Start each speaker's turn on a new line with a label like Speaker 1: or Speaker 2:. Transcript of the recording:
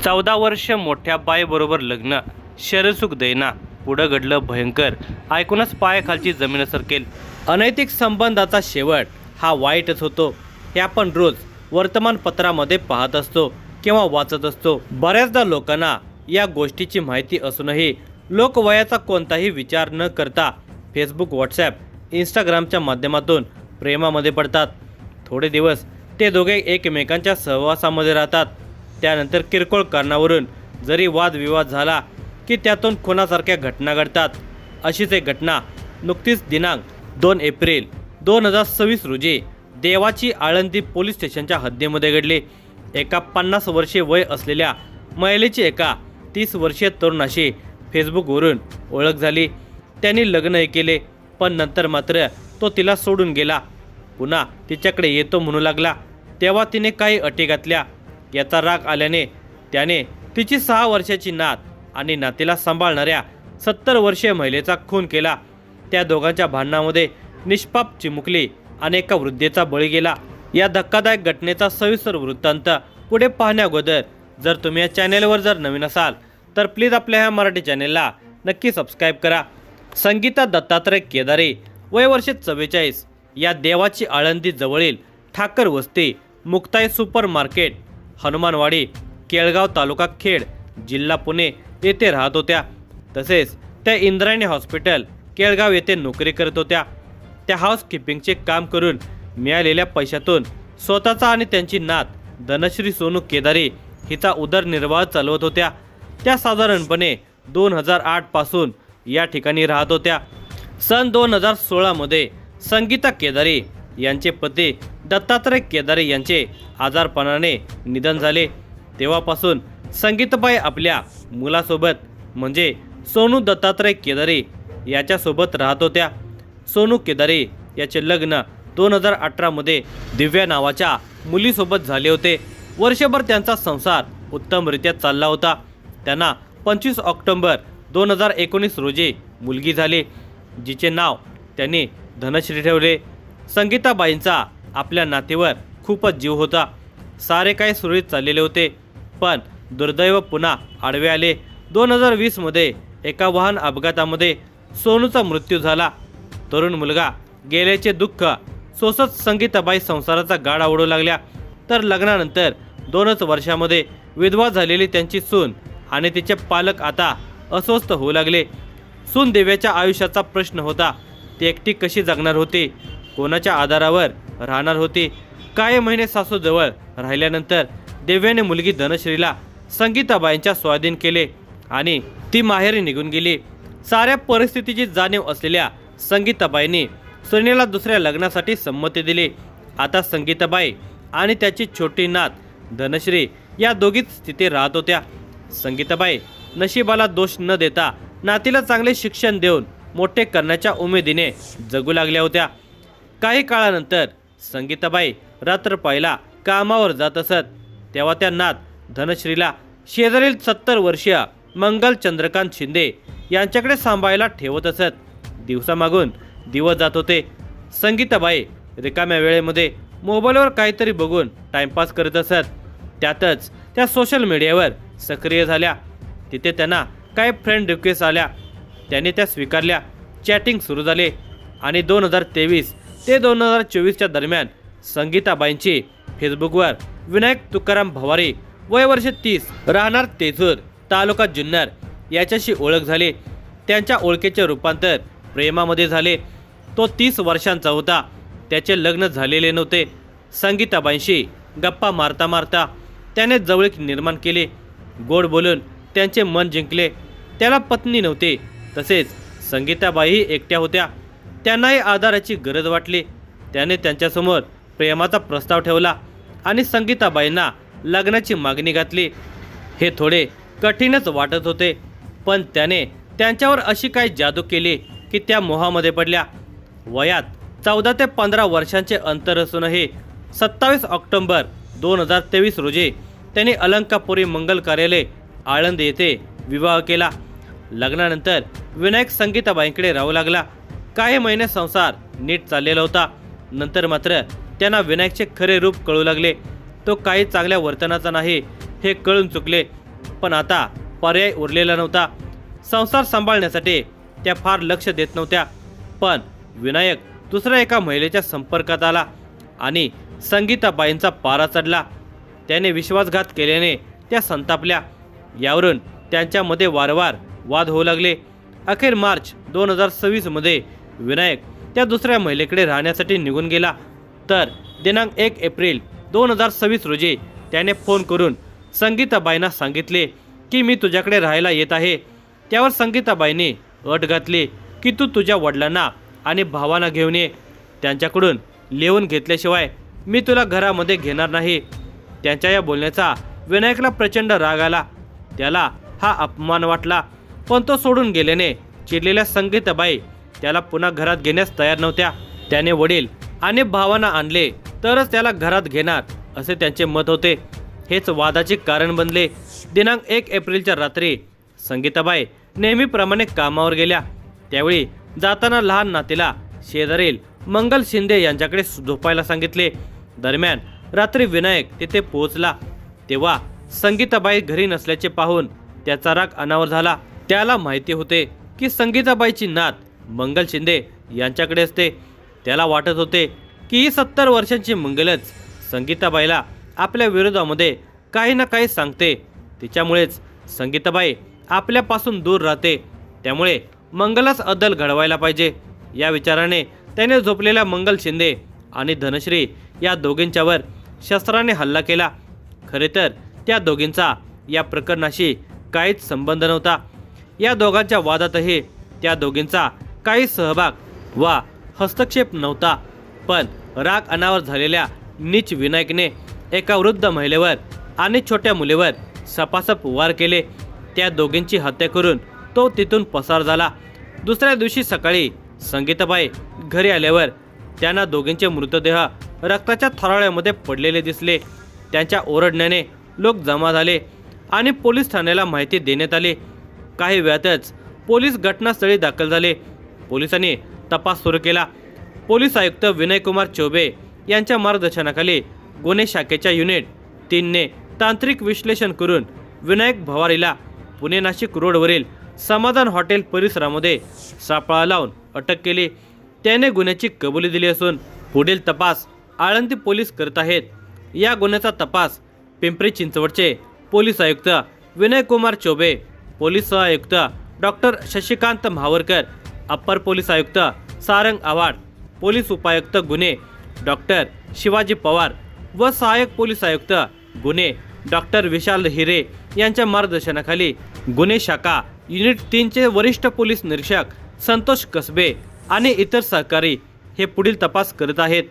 Speaker 1: 14 वर्ष मोठ्या बाईबरोबर लग्न, शरसुख दैना, पुढं घडलं भयंकर, ऐकूनच पायाखालची जमीन सरकेल. अनैतिक संबंधाचा शेवट हा वाईटच होतो हे आपण रोज वर्तमानपत्रामध्ये पाहत असतो किंवा वाचत असतो. बऱ्याचदा लोकांना या गोष्टीची माहिती असूनही लोक वयाचा कोणताही विचार न करता फेसबुक, व्हॉट्सॲप, इंस्टाग्रामच्या माध्यमातून प्रेमामध्ये पडतात. थोडे दिवस ते दोघे एकमेकांच्या सहवासामध्ये राहतात. त्यानंतर किरकोळ कारणावरून जरी वादविवाद झाला की त्यातून खुनासारख्या घटना घडतात. अशीच एक घटना नुकतीच दिनांक 2 एप्रिल 2026 रोजी देवाची आळंदी पोलीस स्टेशनच्या हद्दीमध्ये घडली. एका 50 वर्षे वय असलेल्या महिलेची एका 30 वर्षीय तरुणाशी फेसबुकवरून ओळख झाली. त्यांनी लग्नही केले, पण नंतर मात्र तो तिला सोडून गेला. पुन्हा तिच्याकडे येतो म्हणू लागला. तेव्हा तिने काही अटी घातल्या. याचा राग आल्याने त्याने तिची 6 वर्षाची नात आणि नातीला सांभाळणाऱ्या 70 वर्षीय महिलेचा खून केला. त्या दोघांच्या भांडणामध्ये निष्पाप चिमुकली आणि एका वृद्धेचा बळी गेला. या धक्कादायक घटनेचा सविस्तर वृत्तांत पुढे पाहण्याअगोदर जर तुम्ही या चॅनेलवर जर नवीन असाल तर प्लीज आपल्या ह्या मराठी चॅनेलला नक्की सबस्क्राईब करा. संगीता दत्तात्रय केदारे, वय वर्ष 44, या देवाची आळंदी जवळील ठाकर वस्ती, मुक्ताई सुपर मार्केट, हनुमानवाडी, केळगाव, तालुका खेड, जिल्हा पुणे येथे राहत होत्या. तसेच त्या इंद्रायणी हॉस्पिटल, केळगाव येथे नोकरी करत होत्या. त्या हाऊसकीपिंगचे काम करून मिळालेल्या पैशातून स्वतःचा आणि त्यांची नात धनश्री सोनू केदारे हिचा उदरनिर्वाह चालवत होत्या. त्या साधारणपणे 2008 पासून या ठिकाणी राहत होत्या. सन 2016 मध्ये संगीता केदारे यांचे पती दत्तात्रय केदारे यांचे आजारपणाने निधन झाले. तेव्हापासून संगीताबाई आपल्या मुलासोबत म्हणजे सोनू दत्तात्रय केदारे याच्यासोबत राहत होत्या. सोनू केदारे याचे लग्न 2018 मध्ये दिव्या नावाच्या मुलीसोबत झाले होते. वर्षभर त्यांचा संसार उत्तमरित्या चालला होता. त्यांना 25 ऑक्टोबर 2019 रोजी मुलगी झाली, जिचे नाव त्यांनी धनश्री ठेवले. संगीताबाईंचा आपल्या नातीवर खूपच जीव होता. सारे काही सुरळीत चाललेले होते, पण दुर्दैव पुन्हा आडवे आले. 2020 मध्ये एका वाहन अपघातामध्ये सोनूचा मृत्यू झाला. तरुण मुलगा गेल्याचे दुःख सोसत संगीताबाई संसाराचा गाडा ओढू लागल्या. तर लग्नानंतर 2च वर्षामध्ये विधवा झालेली त्यांची सून आणि तिचे पालक आता अस्वस्थ होऊ लागले. सून दिव्याच्या आयुष्याचा प्रश्न होता. ती एकटी कशी जगणार होती, कोणाच्या आधारावर राहणार होती. काही महिने सासूजवळ राहिल्यानंतर दिव्याने मुलगी धनश्रीला संगीताबाईंच्या स्वाधीन केले आणि ती माहेरी निघून गेली. साऱ्या परिस्थितीची जाणीव असलेल्या संगीताबाईंनी सुनेला दुसऱ्या लग्नासाठी संमती दिली. आता संगीताबाई आणि त्याची छोटी नात धनश्री या दोघीच तिथे राहत होत्या. संगीताबाई नशिबाला दोष न देता नातीला चांगले शिक्षण देऊन मोठे करण्याच्या उमेदीने जगू लागल्या होत्या. काही काळानंतर संगीताबाई रात्रपाळीला कामावर जात असत. तेव्हा त्या नात धनश्रीला शेजारील 70 वर्षीय मंगल चंद्रकांत शिंदे यांच्याकडे सांभाळायला ठेवत असत. दिवसामागून दिवस जात होते. संगीताबाई रिकाम्या वेळेमध्ये मोबाईलवर काहीतरी बघून टाइमपास करत असत. त्यातच त्या सोशल मीडियावर सक्रिय झाल्या. तिथे त्यांना काही फ्रेंड रिक्वेस्ट आल्या. त्यांनी त्या स्वीकारल्या. चॅटिंग सुरू झाले आणि 2023 ते 2024च्या दरम्यान संगीताबाईंची फेसबुकवर विनायक तुकाराम भवारी, वय वर्ष 30, राहणार तेजूर, तालुका जुन्नर याच्याशी ओळख झाली. त्यांच्या ओळखीचे रूपांतर प्रेमामध्ये झाले. तो 30 वर्षांचा होता. त्याचे लग्न झालेले नव्हते. संगीताबाईंशी गप्पा मारता मारता त्याने जवळीक निर्माण केली. गोड बोलून त्यांचे मन जिंकले. त्याला पत्नी नव्हती, तसेच संगीताबाईही एकट्या होत्या. त्यांनाही आधाराची गरज वाटली. त्याने त्यांच्यासमोर प्रेमाचा प्रस्ताव ठेवला आणि संगीताबाईंना लग्नाची मागणी घातली. हे थोडे कठीणच वाटत होते, पण त्याने त्यांच्यावर अशी काही जादू केली की त्या मोहामध्ये पडल्या. वयात 14 ते 15 वर्षांचे अंतर असूनही 27 ऑक्टोबर 2023 रोजी त्यांनी अलंकापुरी मंगल कार्यालय आळंद येथे विवाह केला. लग्नानंतर विनायक संगीताबाईंकडे राहू लागला. काही महिने संसार नीट चाललेला होता. नंतर मात्र त्यांना विनायकचे खरे रूप कळू लागले. तो काही चांगल्या वर्तनाचा नाही हे कळून चुकले. पण आता पर्याय उरलेला नव्हता. संसार सांभाळण्यासाठी त्या फार लक्ष देत नव्हत्या. पण विनायक दुसऱ्या एका महिलेच्या संपर्कात आला आणि संगीताबाईंचा पारा चढला. त्याने विश्वासघात केल्याने त्या संतापल्या. यावरून त्यांच्यामध्ये वारंवार वाद होऊ लागले. अखेर मार्च 2026 मध्ये विनायक त्या दुसऱ्या महिलेकडे राहण्यासाठी निघून गेला. तर दिनांक 1 एप्रिल 2026 रोजी त्याने फोन करून संगीताबाईंना सांगितले की मी तुझ्याकडे राहायला येत आहे. त्यावर संगीताबाईंनी अट घातली की तू तुझ्या वडिलांना आणि भावांना घेऊन ये. त्यांच्याकडून लिहून घेतल्याशिवाय मी तुला घरामध्ये घेणार नाही. त्यांच्या या बोलण्याचा विनायकला प्रचंड राग आला. त्याला हा अपमान वाटला. पण तो सोडून गेल्याने चिडलेल्या संगीताबाई त्याला पुन्हा घरात घेण्यास तयार नव्हत्या. त्याने वडील आणि भावांना आणले तरच त्याला घरात घेणार असे त्यांचे मत होते. हेच वादाचे कारण बनले. दिनांक 1 एप्रिलच्या रात्री संगीताबाई नेहमीप्रमाणे कामावर गेल्या. त्यावेळी जाताना लहान नातीला शेजारील मंगल शिंदे यांच्याकडे झोपायला सांगितले. दरम्यान रात्री विनायक तिथे पोहोचला तेव्हा संगीताबाई घरी नसल्याचे पाहून त्याचा राग अनावर झाला. त्याला माहिती होते की संगीताबाईची नात मंगल शिंदे यांच्याकडे असते. त्याला वाटत होते की ही 70 वर्षांची मंगलच संगीताबाईला आपल्या विरोधामध्ये काही ना काही सांगते. तिच्यामुळेच संगीताबाई आपल्यापासून दूर राहते. त्यामुळे मंगलास अद्दल घडवायला पाहिजे या विचाराने त्याने झोपलेल्या मंगल शिंदे आणि धनश्री या दोघींच्यावर शस्त्राने हल्ला केला. खरे तर त्या दोघींचा या प्रकरणाशी काहीच संबंध नव्हता. या दोघांच्या वादातही त्या दोघींचा काही सहभाग वा हस्तक्षेप नव्हता. पण राग अनावर झालेल्या नीच विनायकने एका वृद्ध महिलेवर आणि छोट्या मुलीवर सपासप वार केले. त्या दोघींची हत्या करून तो तिथून पसार झाला. दुसऱ्या दिवशी सकाळी संगीताबाई घरी आल्यावर त्यांना दोघींचे मृतदेह रक्ताच्या थराळ्यामध्ये पडलेले दिसले. त्यांच्या ओरडण्याने लोक जमा झाले आणि पोलीस ठाण्याला माहिती देण्यात आली. काही वेळातच पोलीस घटनास्थळी दाखल झाले. पोलिसांनी तपास सुरू केला. पोलीस आयुक्त विनयकुमार चौबे यांच्या मार्गदर्शनाखाली गुन्हे शाखेच्या युनिट 3ने तांत्रिक विश्लेषण करून विनायक भवारीला पुणे नाशिक रोडवरील समाधान हॉटेल परिसरामध्ये सापळा लावून अटक केली. त्याने गुन्ह्याची कबुली दिली असून पुढील तपास आळंदी पोलीस करत आहेत. या गुन्ह्याचा तपास पिंपरी चिंचवडचे पोलीस आयुक्त विनयकुमार चौबे, पोलीस सहआयुक्त डॉक्टर शशिकांत म्हावरकर, अप्पर पोलीस आयुक्त सारंग आव्हाड, पोलीस उपायुक्त गुन्हे डॉक्टर शिवाजी पवार व सहाय्यक पोलीस आयुक्त गुन्हे डॉक्टर विशाल हिरे यांच्या मार्गदर्शनाखाली गुन्हे शाखा युनिट 3चे वरिष्ठ पोलीस निरीक्षक संतोष कसबे आणि इतर सहकारी हे पुढील तपास करत आहेत.